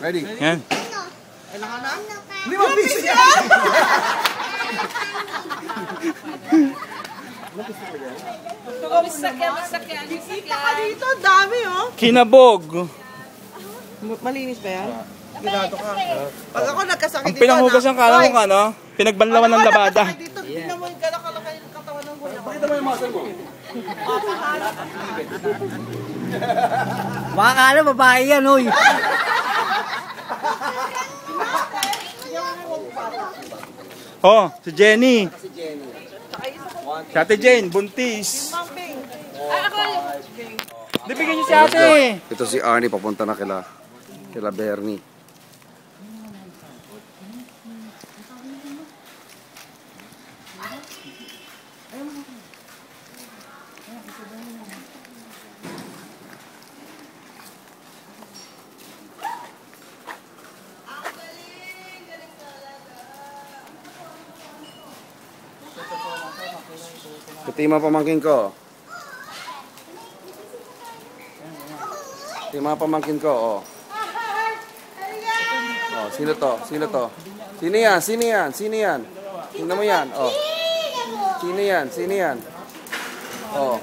Ready? Yan. Kailangan na? 5 piso yan! Sakyan. Bisita ka dito, dami oh. Kinabog. Malinis ba yan? Gilado ka. Pag ako nagkasakit Ang pinanghugas ng kala mo ano? Pinagbanlawan ng labada. Tignan mo yung kalaki ng katawan ng gulang. Pakita mo yung muscle mo. Baka kala babae yan, oy. Oh, si Jenny. Si Ate Jane, buntis. Di bigyan niyo si ate. Ito si Arnie, papunta na kila Bernie. Ito yung mga pamangkin ko. Ito yung mga pamangkin ko, oh. Oh, sino to? Sino to? Sino yan? Sino yan? Sino yan? Tingnan mo yan, oh. Sino yan? Sino yan? Oh.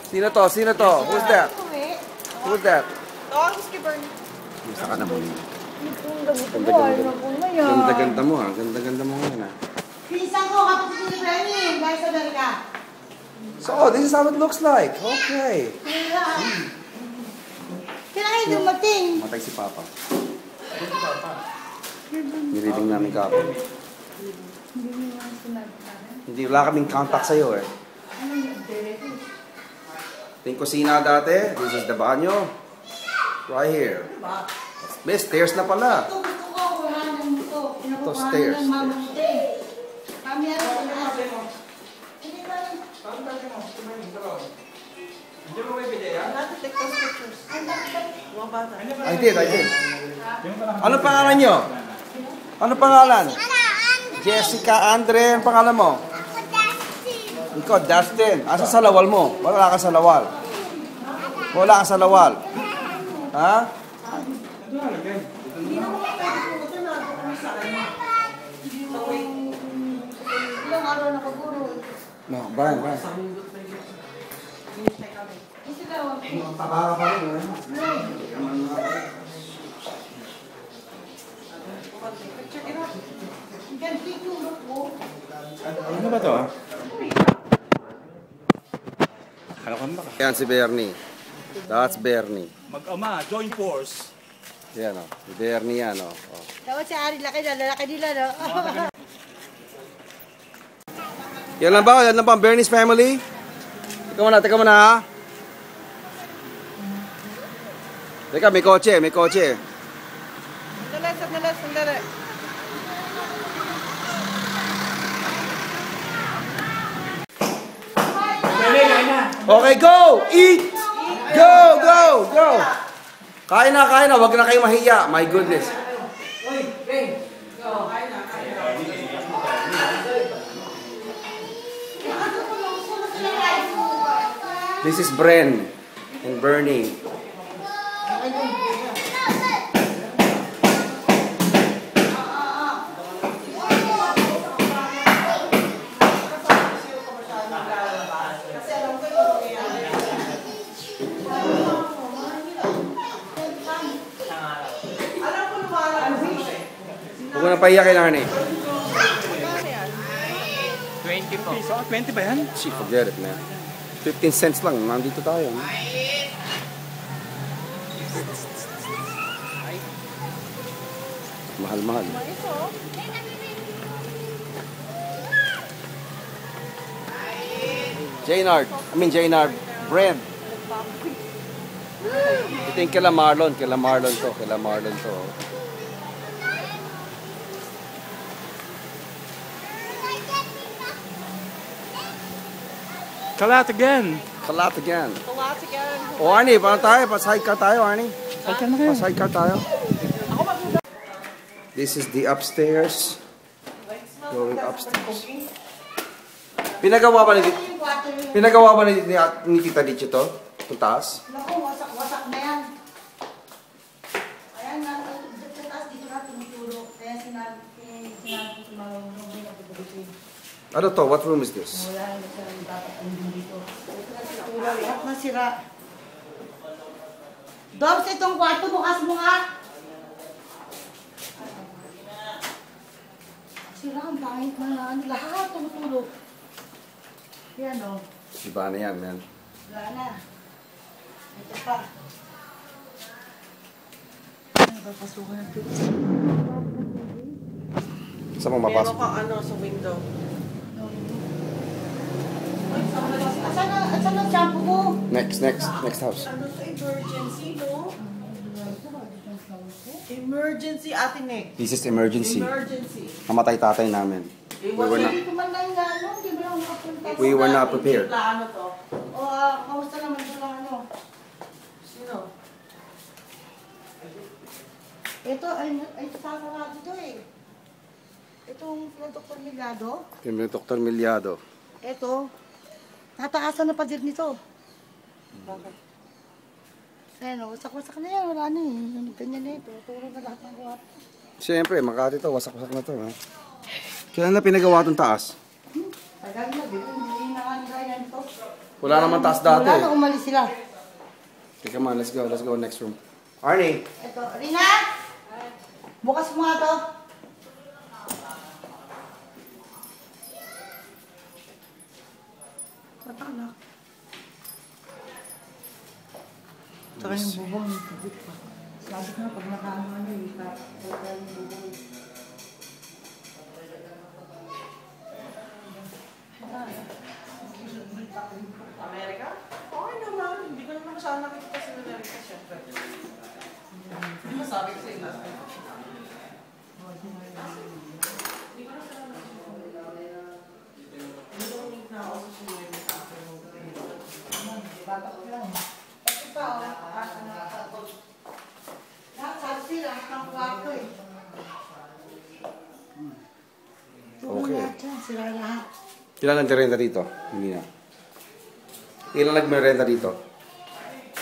Sino to? Sino to? Who's that? Who's that? Gusto ka na mo. Ganda-ganda mo, ha? Ganda-ganda mo ngayon, ha? Pinsan ko, kapatid ni Bernie, guys, sa Amerika. So, this is how it looks like. Okay. Kailangan dumating. Matay si Papa. Nilibing namin kapon. Hindi, wala kaming contact sa'yo eh. Ito yung kusina dati. This is the banyo. Right here. May stairs na pala. Ito, gusto ko, kuhanan mo ito. Ito, stairs. Kami yan. I did. Ano pangalan nyo? Ano pangalan? Jessica Andre. Ano pangalan mo? Ikaw, Dustin. Asa sa lawal mo? Wala ka sa lawal. Wala ka sa lawal. Ha? Ilang araw na paguro. No, Brian. Tabaka pa rin, Ano ba to, ah? Ano ka ba? Yan si Bernie. That's Bernie. Mag-ama, join force. Yan o. Si Bernie yan o. Dapat si Ari, laki nila, no? Yan lang ba? Yan lang ba ang Bernie's family? Teka muna ha. Teka, may kotse. Sandali. Okay, go! Eat! Go! Kain na. Huwag na kayo mahiya. My goodness. This is Bren and Bernie. Huwag mo na pahiya kay Arnie. 20 po. 20 ba yan? She forget it, man. 15 cents lang. Nandito tayo. Mahal. Jaynard. Brand. Ito yung kila Marlon to. Kalat again. O Arnie, paano tayo? Pa-sidecar tayo, Arnie. Pa-sidecar tayo. This is the upstairs. Going upstairs. Pinagawa ba ni Tita Dicho to? Itong taas? Naku, wasak na yan. sinabi ko marunong din ako dito. Ano to? What room is this? Wala na siya dapat andun dito. Lahat na sira. Dobbs, itong kwarto, bukas mo nga. Sira, ang pangit na lahat tumutulog. Yan o. Iba na yan, man. Wala na. Ito pa. Ano ba pasukan ng pizza? Saan mo Meron mapasok? kang ano sa window. Asan ang shampoo ko? Next house. Ano sa emergency, no? Emergency, Ate Nick. This is emergency. Emergency. Namatay tatay namin. We were not, Hindi ko man lang nga, ano, hindi mo lang makapunta. we were not prepared. Plano to. O, kamusta naman ko lang ano? Sino? Ito, ay tatawag dito eh. Itong Dr. Milado. Yung Dr. Milyado. Ito, tataasan na pa din nito. Bakit? Ayan o, wasak-wasak na yan, wala na eh. Ganyan na ito, tulog na lahat ng kwarto. Siyempre, Makati to. Wasak-wasak na to. Ha? Kailan na pinagawa itong taas? Tagal na, hindi na nga nila yan ito. Wala naman taas dati. Wala na, umalis sila. Okay, come on, let's go. Let's go next room. Arnie! Ito, Rina! Bukas mo nga to. Patalak. Saka yung bubong, yung tubig pa. Sabi ko na, pag nakaano nyo, ipapagka yung bubong. Amerika? Okay naman. Hindi ko naman siya nakikita sa Amerika, syempre. Hindi masabi ko sa ina. Batak lang. Ito pa, lahat sabi sila, ang kwarto eh. Okay. Lahat yan, sila lahat. Ilan nag-renta dito? Hindi na. Ilan nag-renta dito?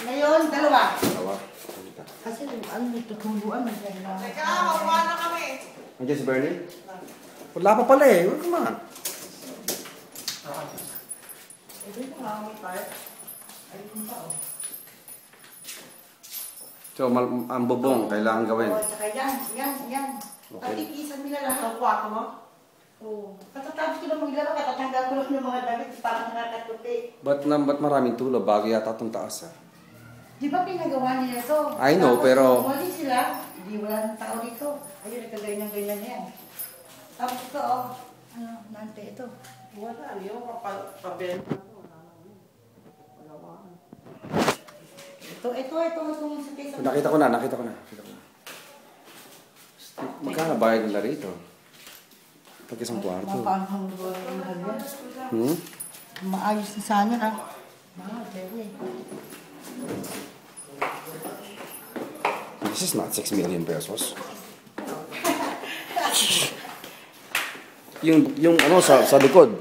Ngayon, dalawa. Dalawa. Kasi ano, tutuluan. Teka, makuha na kami. Nandiyan si Bernie? Wala pa pala eh. Wala naman. So, ang bubong, kailangan gawin. Oo, saka yan. Okay. Patikisan nila lahat. Ang kwarto mo? Oo. Katatapos ko na maglaro, katatanggal ko lang yung mga damit para nakakatupi. Ba't maraming tulo? Bago yata itong taas ah. Di ba pinagawa nila ito? I know, Tapos, pero- umalis sila, di wala nang tao dito. Ayun, nagkaganyan-ganyan na yan. Tapos ito, oh. Ano, nante ito. Wala. Yung pabenta ko. Wala lang yun. Wala. Ito itong sa kesa. Nakita ko na. Magkano bayad nila rito? Pag isang kwarto. Mapahang mahal yan. Hmm? Maayos na sana na. Mahal, pero eh. This is not 6 million pesos. yung ano sa likod.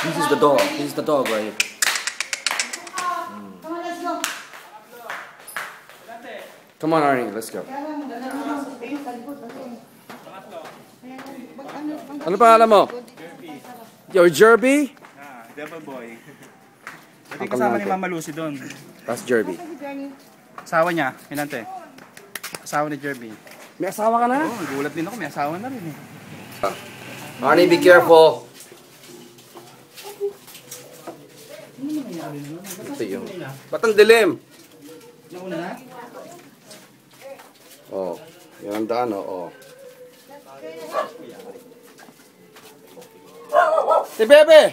This is the dog. This is the dog, right? Come on, let's go. Come on, Arnie, let's go. Kaya lang, dala mo lang sa likod. Ano pangalan mo? Your Jerby? Devil Boy. Pati Ang kasama ni kamante. Mama Lucy doon. That's Jerby. Asawa niya, inante. Asawa ni Jerby. May asawa ka na? Oo, gulat din ako, may asawa na rin eh. Arnie, be careful. Ito yung... Ba't ang dilim? Nauna na? Oh, yan ang daan, oh. Si Bebe!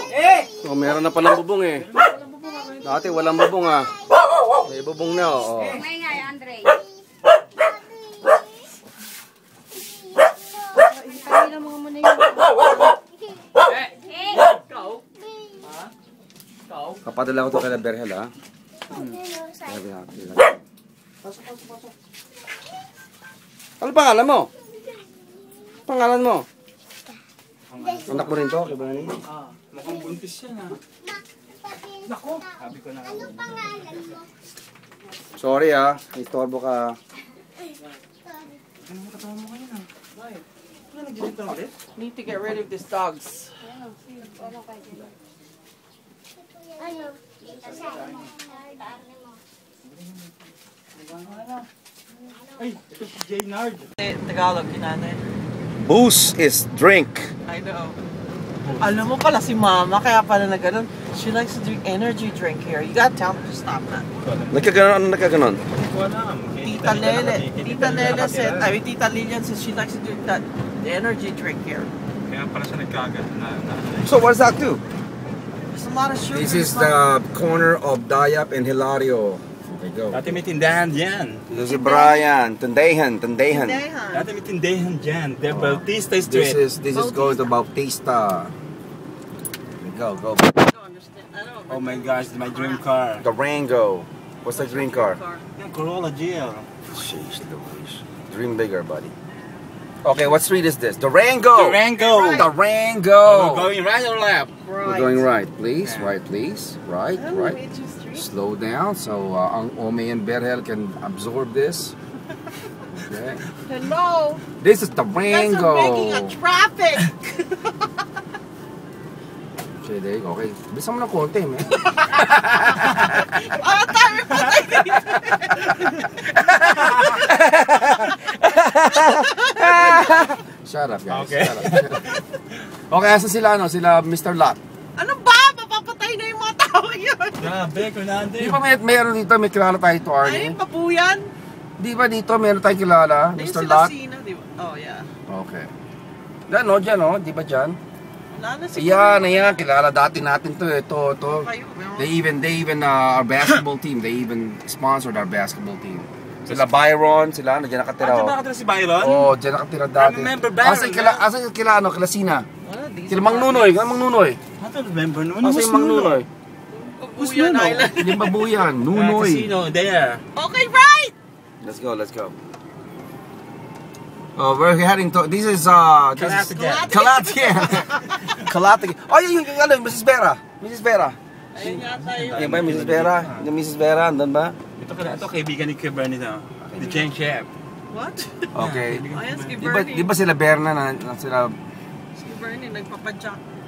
Hey. Oh, meron na palang bubong eh. Dati walang bubong ah. May bubong na, oh. Maingay, Andre. Kanina mga muna yun. Hey! Kapadala ko to kay Berhel ah. Sabi natin lang. Ano pangalan mo? pangalan mo? Anak mo rin to, kay Bernie? Mukhang buntis yan ha. Nako. Sabi ko na. Sorry istorbo ka. Ano katawang mo kayo na? Bakit? Ano nag-dito na ulit? Need to get rid of these dogs. Ay, ito si Jaynard. Tagalog, kinanay. Booze is drink. I know. Alam mo pala si Mama, kaya pala na ganun. She likes to drink energy drink here. You gotta tell her to stop that. Nagkaganon, ano nagkaganon? Hindi ko alam. Tita Lele said, Tita Lilian says she likes to drink that the energy drink here. Kaya pala siya nagkagat na. So what does that do? There's a lot of sugar. This is the corner of Dayap and Hilario. There you go. Dati may tindahan dyan. This is Brian. Tandahan. Dati may tindahan dyan. The Bautista This Street. is going to Bautista. Go. I don't understand. I don't Oh my gosh, my dream car. Durango. What's the dream car? Yung Corolla GL. Sheesh, Louise. Dream bigger, buddy. Okay, what street is this? Durango. Durango. Durango. We're going right or left? We're going right, please. Right, please. Right. Major Street. Slow down so ang Ome and Berhel can absorb this. Okay. Hello. This is That's Durango. making a traffic. Okay, there you go. Okay. Bisa mo na konti, man. Tayo po Shut up, guys. Okay. Shut up. Okay, asa sila, Sila Mr. Lot. Ano ba? Mapapatay na yung mga tao yun. Grabe, Fernando. Di ba meron dito, may kilala tayo ito, Arnie? Ay, pabuyan. Di ba dito, meron tayong kilala? Ayun Mr. sila Lot? Sina, di ba? Oh, yeah. Okay. Dyan, Di ba dyan? Wala na si Ayan, kilala dati natin to. Ito. Kayo, They even our basketball team, they even sponsored our basketball team. Sila Byron, sila diyan nakatira. Diba nakatira si Byron? Oh, diyan nakatira dati. I remember Byron. Asa kila Sina? Wala, di Sila Mang Nunoy, I don't remember. Asa yung Mang Nunoy? Pabuyan Island. Hindi Babuyan, Nunoy. Casino, there. Okay, right! Let's go. Oh, we're heading to, this is Calatian. Calatian. Oh, yung Mrs. Vera. Ayun yata yun. Ayun ba, Mrs. Vera? Yung Mrs. Vera, andun ba? Ito kaibigan ni Kuya Bernie daw. The Jen Chef. What? Okay. Ayan, si Bernie. Di ba sila Berna na sila... Si Bernie, nagpapadyak.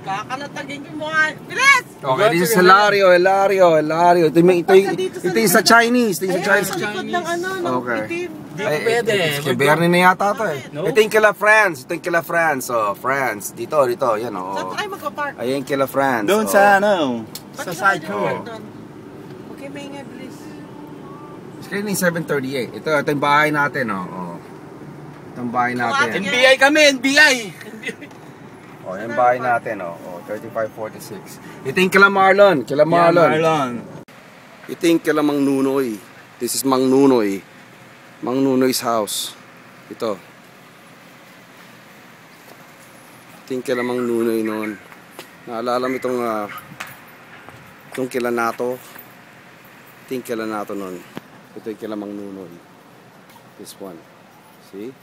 Kakalatagin yung mga... Bilis! Okay, this is Hilario. Ito yung sa Chinese. Ito yung sa Ayan, Chinese. sa likod ng ano, ng Okay. itim. Di ko pwede. Kay Bernie na yata to eh. No? Ito yung kila France. Oh, France. Dito, yan Saan oh. tayo magpa-park? Ayun kila France. Doon oh. sa Ba't sa yun side tayo ko. mag-park doon? Okay, may nga, bilis. Screening 738. Ito yung bahay natin oh. Ito yung bahay natin. NBI kami, NBI! Oh, yung bahay natin oh. 3546. Ito yung kila Marlon. Yeah, Marlon. Ito yung kila Mang Nunoy. This is Mang Nunoy. Mang Nunoy's house. Ito. Ito yung kila Mang Nunoy noon. Naalala mo itong kila Nato. Ito yung kila Nato noon. Ito yung kila Mang Nunoy. This one. See?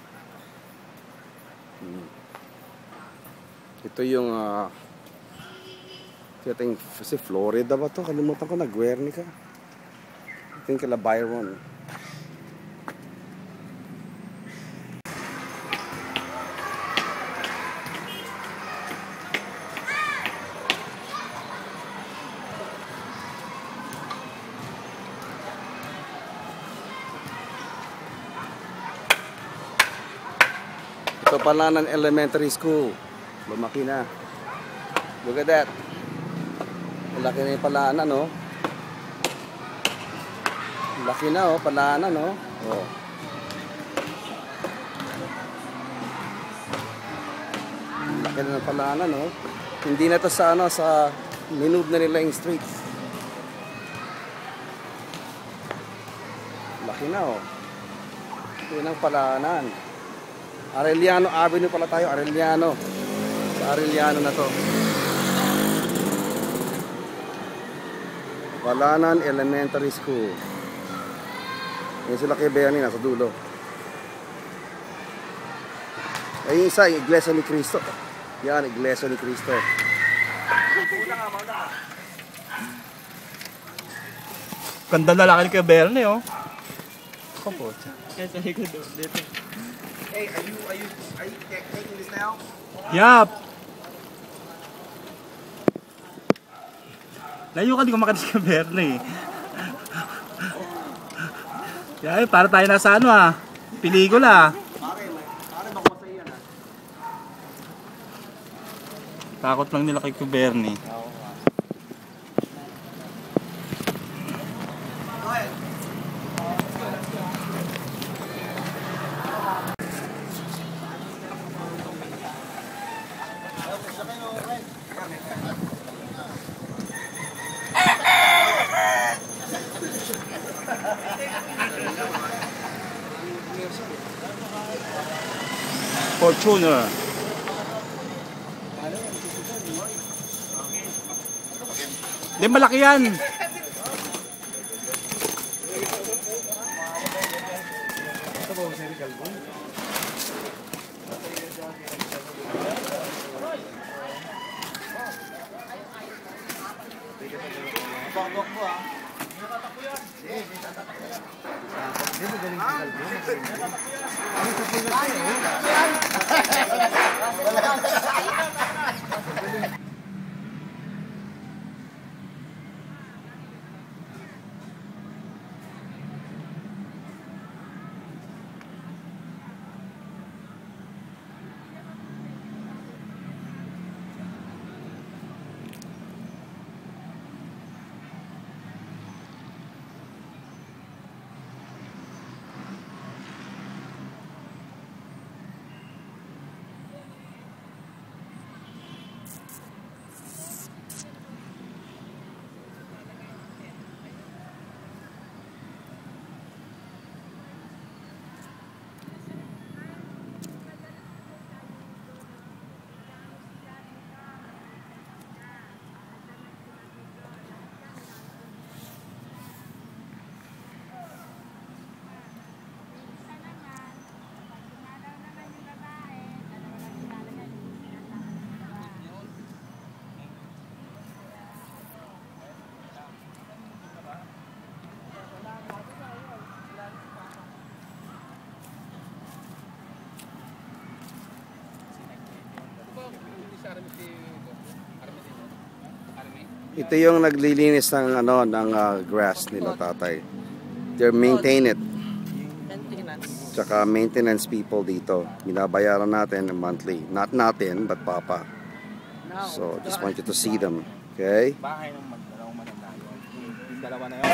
Ito yung kasi Florida ba to? Kalimutan ko na, Guernica. Ito yung kila Byron. Ito Palanan Elementary School. Lumaki na. Look at that. Laki na yung Palanan, no? Laki na, oh. Palanan, no? Oh. Laki na ng Palanan, no? Hindi na to sa, sa minove na nila yung street. Laki na, oh. Yun ang Palanan. Arellano Avenue pala tayo, Arellano. Sa Arellano na to. Palanan Elementary School. Yan sila kay Bernie, nasa dulo. Ay, yung isa, Iglesia ni Cristo. Yan, Iglesia ni Cristo. Ganda na laki kay Bernie, oh. Kapo. Kaya sa likod dito. Hey, are you taking this now? Yup. Layo ka, di ko makadis kay Bernie. Yan, para tayo nasa ano ah. Pelikula. Pare bako sa iyan ah. Takot lang nila kay Bernie. Fortuner. Di malaki yan. Ito yung naglilinis ng ano ng grass nila tatay. They maintain it. Maintenance. Tsaka maintenance people dito. Binabayaran natin monthly. Not natin, but Papa. So, just want you to see them. Okay? Bahay ng dalawang matanda yun. Yung dalawa na yun.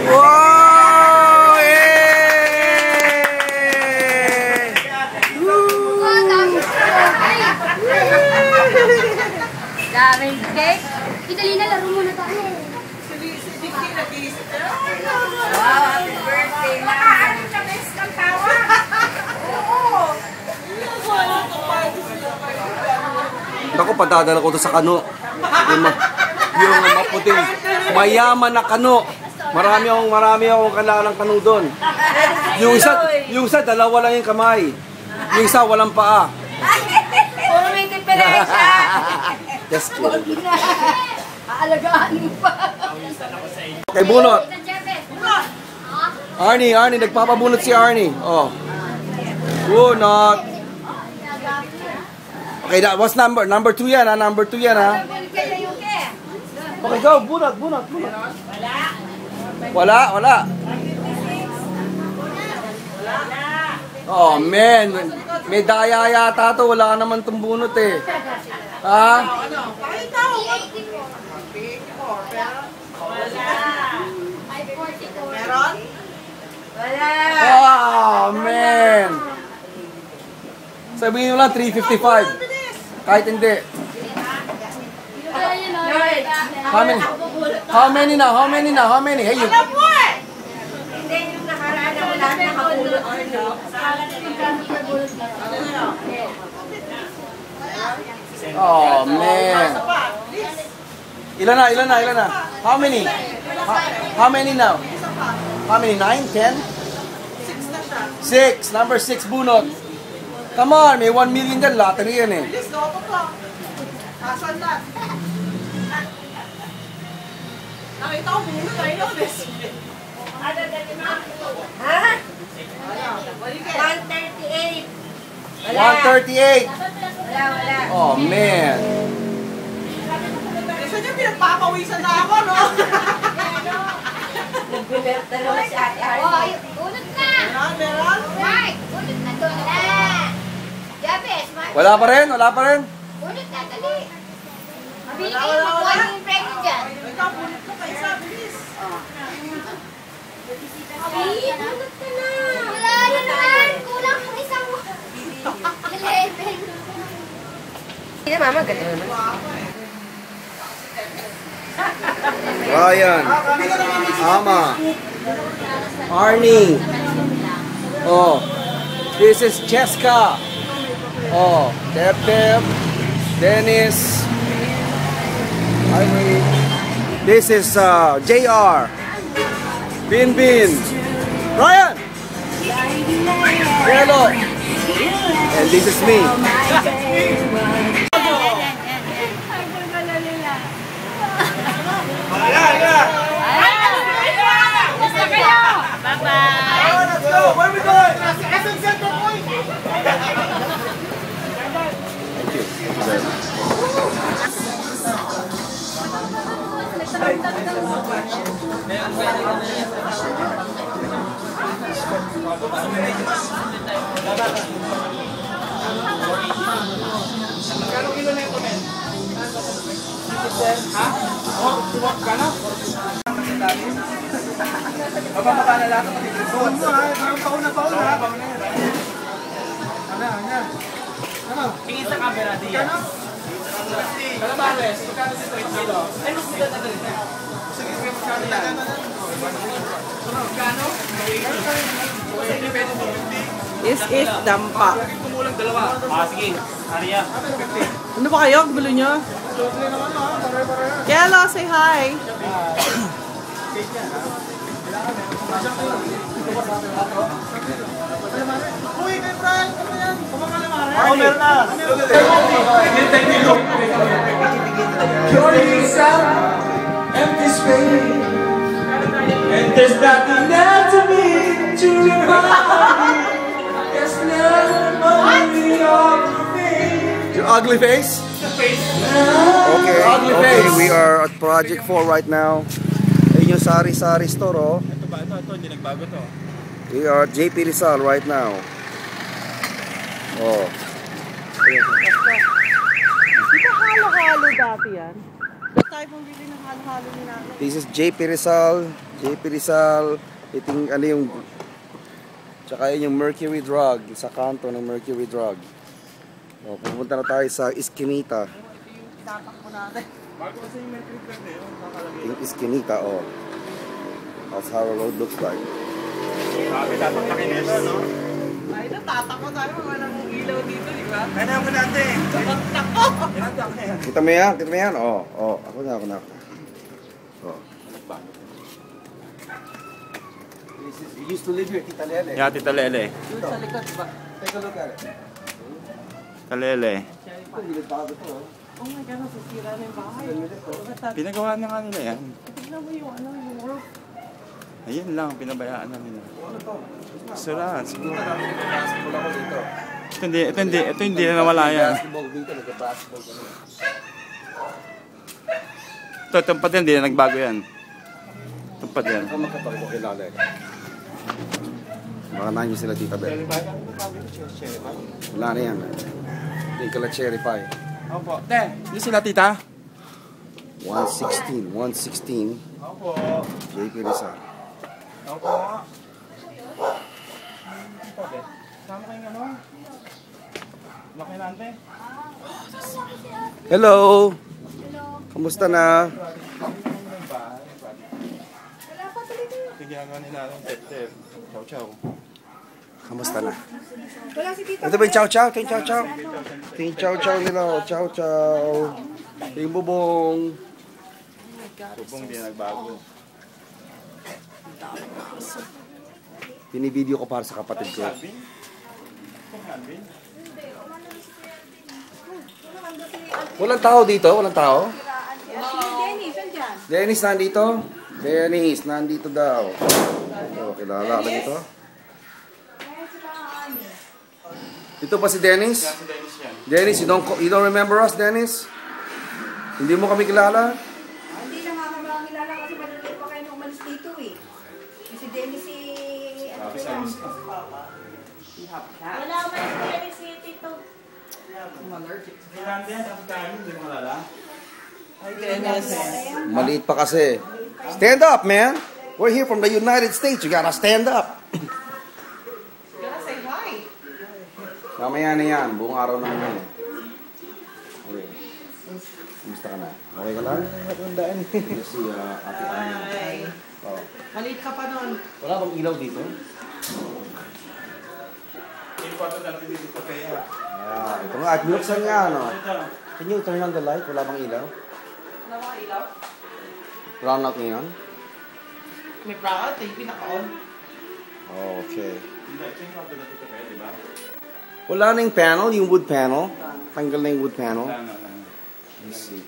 Wow! Hey! Daming cake. Idali na, laro muna tayo. Wow, happy birthday, Mama. Ako, padadala ko to sa kano. Yung maputing, mayaman na kano. Marami akong kailangan kano doon. Yung isa, dalawa lang yung kamay. Yung isa, walang paa. Puro may diferensya. Just kidding. Aalagaan mo pa. Okay, bunot. Arnie, nagpapabunot si Arnie. Oh. Bunot. Okay, that was number 2 yan ha. Number 2 yan ha. Okay, go. Bunot. Wala. Oh, man. May daya yata to. Wala ka naman itong bunot eh. Ha? Pakita mo. 544. Meron? Oh, man. Sabihin nyo lang, 355. Kahit hindi. How many now? Hey, you. Hindi yung nakaraan na wala nakapulot. Oh, man. Ilan na? How many? How many now? How many? 9, 10? 6 na siya. 6. Number 6, bunot. Come on, may 1 million dyan. Lottery yan eh. Bilis, loto to. Asan na? Nakita ko muna tayo na, best. Ha? Balik eh. 138. 138. Wala. Oh, man. Gusto niyo pinagpapawisan na ako, no? Nag-birthday naman si Ate Oh, Harley. bunot na! Meron? Mark, bunot na doon na! Jabes, Mark. Wala pa rin, wala pa rin. Bunot na, dali. Mabili Wala, kayo, wala, makuha wala. yung premio dyan. Ikaw, punit ko kayo sa bilis. Abi, bunot ka na. Wala na naman. Kulang ang isang 11. Hindi na mama, gano'n. Ryan. Ama. Arnie. Oh. This is Cheska. Oh. Tep. Dennis. Irene. This is JR. Bin. Ryan. Hello. And this is me. Basta kayo. Bye-bye. Let's go! Where we going? SM Center Point! This is dampa. Ano ba kayo? Gulo nyo? Yellow, say hi. Empty space, and there's nothing left to me to remind me. There's nobody of me. Your ugly face? Okay, Ugly Okay, face. we are at Project 4 right now. Ayun yung sari-sari store, oh. Ito ba? Ito, hindi nagbago to. We are at JP Rizal right now. Oh. Di ba halo-halo dati yan? Ba't tayo bumili ng halo-halo ni namin? This is JP Rizal. JP Rizal. Iting ano yung... Tsaka yun yung Mercury Drug. Sa kanto ng Mercury Drug. Oh, pupunta na tayo sa Esquinita. Tatakbo natin. Yung Esquinita, oh. That's how the road looks like. Sabi dapat nakinito, no? Ay, natatakbo tayo. Walang ilaw dito, di ba? Kaya naman natin. Takbo! Kita mo yan? Kita mo yan? Oh, oh. Ako na. Oh. You used to live here, Tita Lele. Yeah, Tita Lele. Doon sa likod ba? Take a look at it. Tita Lele. Hindi nagbago to, oh. Oh my God, nasisira na yung bahay. Pinagawa na nga nila yan. Tignan mo yung ano, yung roof. Ayun lang, pinabayaan na nila. Ano to? Sira, siguro. Basketball ako dito. Ito hindi na nawala yan. Basketball dito, nagka-basketball kami. Ito pa din, hindi na nagbago yan. Ito pa din. Ako makapag ko kilala eh. Baka nanyo sila Tita Bel. Wala na yan. Hindi ka la cherry pie. Opo. Te, yung sila tita? 116. Opo. JP Rizal. Opo. Sama kayo nga, no? Laki na, ante. Hello! Kamusta na? Tigyagan nila ng tep-tep. Chow-chow. Kamusta na? Ito ba yung chow-chow? Ito yung chow-chow? Ito yung chow-chow nila. Oh. Chow-chow. Ito yung bubong. Subong di nagbago. Pinibideo ko para sa kapatid ko. Alvin? Ito si Alvin? Walang tao dito? Walang tao? Dennis, andyan. Dennis nandito? Dennis, nandito daw. Kilala ka dito? Dito pa si Dennis? Yan si Dennis yan. Dennis, you don't remember us, Dennis? Hindi mo kami kilala? Hindi na nga kami kilala kasi maliliit pa kayo nung umalis dito eh. Si Dennis si... Sabi sa miss ka. Wala ko man sa Dennis City to. I'm allergic. Si Randy yan, tapos tayo, hindi mo kalala. Ay, Dennis. Maliit pa kasi. Stand up, man! We're here from the United States. You gotta stand up. Gonna say hi. Mamaya na yan. Buong araw na yan. Okay. Kumusta ka na? Okay ka lang? Matandaan. Ito si Ate Ana. Hi. Oh. Maliit ka pa nun. Wala bang ilaw dito? Hindi ko ito dati dito pa kaya. Ito nga. At binuksan nga, ano? Ito. Can you turn on the light? Wala bang ilaw? Wala mga ilaw. Brown out ngayon? May brownout eh. Pinaka-on. Oh, okay. Hindi, change out dati pa kaya, di ba? Wala na yung panel, yung wood panel. Tanggal na yung wood panel. Wala. Let's see.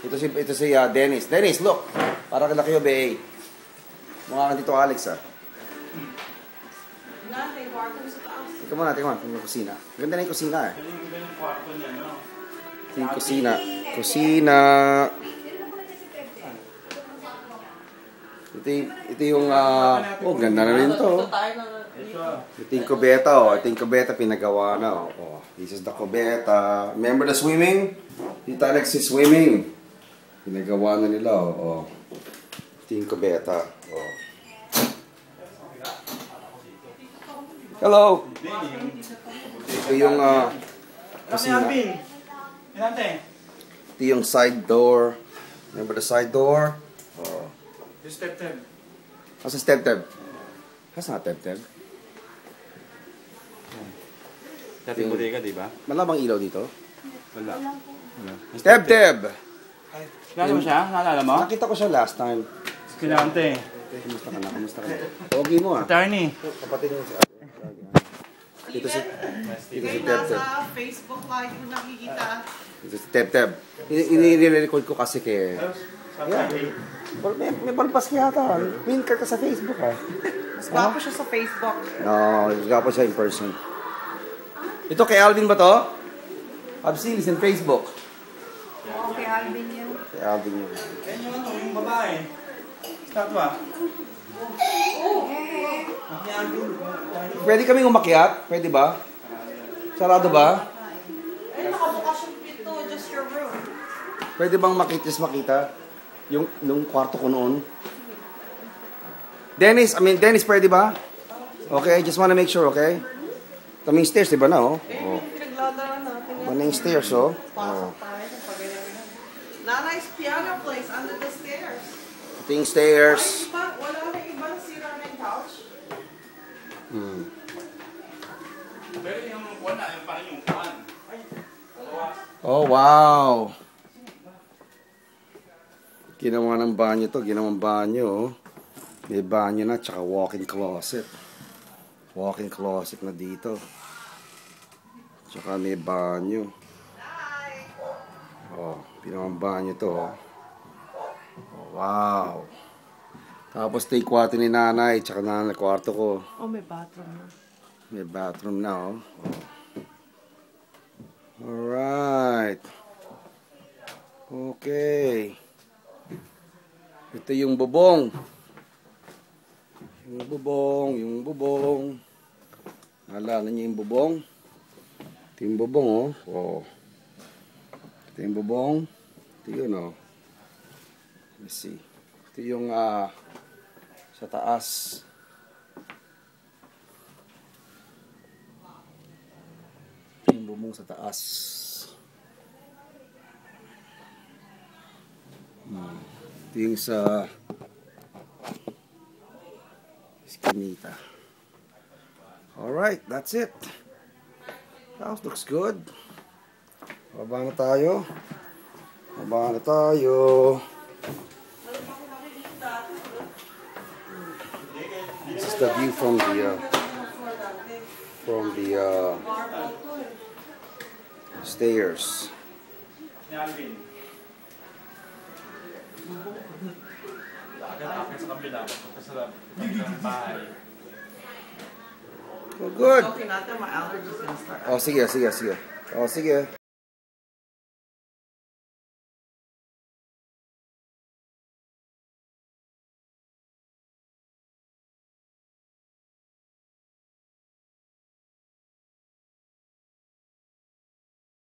Ito si Dennis. Dennis, look. Para kila kayo, be. Mukha ka dito, Alex, ah. Natin, kwarto sa taas. Ito muna, yung kusina. Ganda na yung kusina, eh. Yung kwarto niya, no? Ito yung kusina. Kusina. Ito yung, oh, ganda na rin to. Ito tayo na. Ito. Ito yung kubeta, oh. Ito yung kubeta pinagawa na, oh. This is the kubeta. Remember the swimming? Dito Alex is swimming. Pinagawa na nila, oh. Ito yung kubeta, oh. Hello! Ito yung, kusina. Alvin! Hinante. Ito yung side door. Remember the side door? Oh. Yung step-step. Asa step-step? Asa nga step-step? Dating bodega, di ba? Malabang ilaw dito? Wala. Step-step! Kilala mo siya? Naalala mo? Nakita ko siya last time. Kilante. Kumusta ka na? Kumusta ka na? Pogi mo, ah. Attorney. Kapatid mo si Dito si Kayo Tep-Tep. nasa Facebook live yung nakikita. Dito si Tep-Tep. Ini-record ko kasi kay... Sabi. May balpas ka yata. Pin ka sa Facebook, ah. Mas gwapo siya sa Facebook. No, gwapo siya in person. Ito kay Alvin ba to? I've seen this in Facebook. Okay, Alvin yun. Kay Alvin yun. Yan yung ano, yung babae. Statwa. Pwede kaming umakyat? Pwede ba? Sarado ba? Eh, nakabukas yung pinto. Just your room. Pwede bang makita? Yung kwarto ko noon? Dennis, pwede ba? Okay, I just wanna make sure, okay? Kaming stairs, diba na, oh? Eh, Oh. pinaglalaro natin yan. Ano yung stairs, oh? Pasok tayo sa pag-ganyan. Nanay's piano plays under the stairs. Ito yung stairs. Ay, iba, wala na ibang sira na yung couch. Pero yung wala, yung parang yung pan. Ay, dalawa. Oh, wow! Ginawa ng banyo to. Ginawang banyo, oh. May banyo na, tsaka walk-in closet. Walk-in closet na dito. Tsaka may banyo. Oh, ginawang banyo to, oh. Oh, wow! Tapos ito yung kwarto ni nanay, tsaka nanay kwarto ko. Oh, may bathroom na. May bathroom na, oh. Alright. Okay. Ito yung bubong. Yung bubong. Naalala niyo yung bubong? Ito yung bubong, oh. Oh. Ito yung bubong. Ito yun, oh. Let's see. Ito yung, sa taas. Yung bubong sa taas. Ito yung sa Eskinita. Alright, that's it. The house looks good. Baba na tayo. This is the view from the stairs. Ni Alvin. Agad-agad sa kabila. Punta sa bahay. Oh, good. Okay natin, my allergies gonna start. Oh, sige. Oh, sige.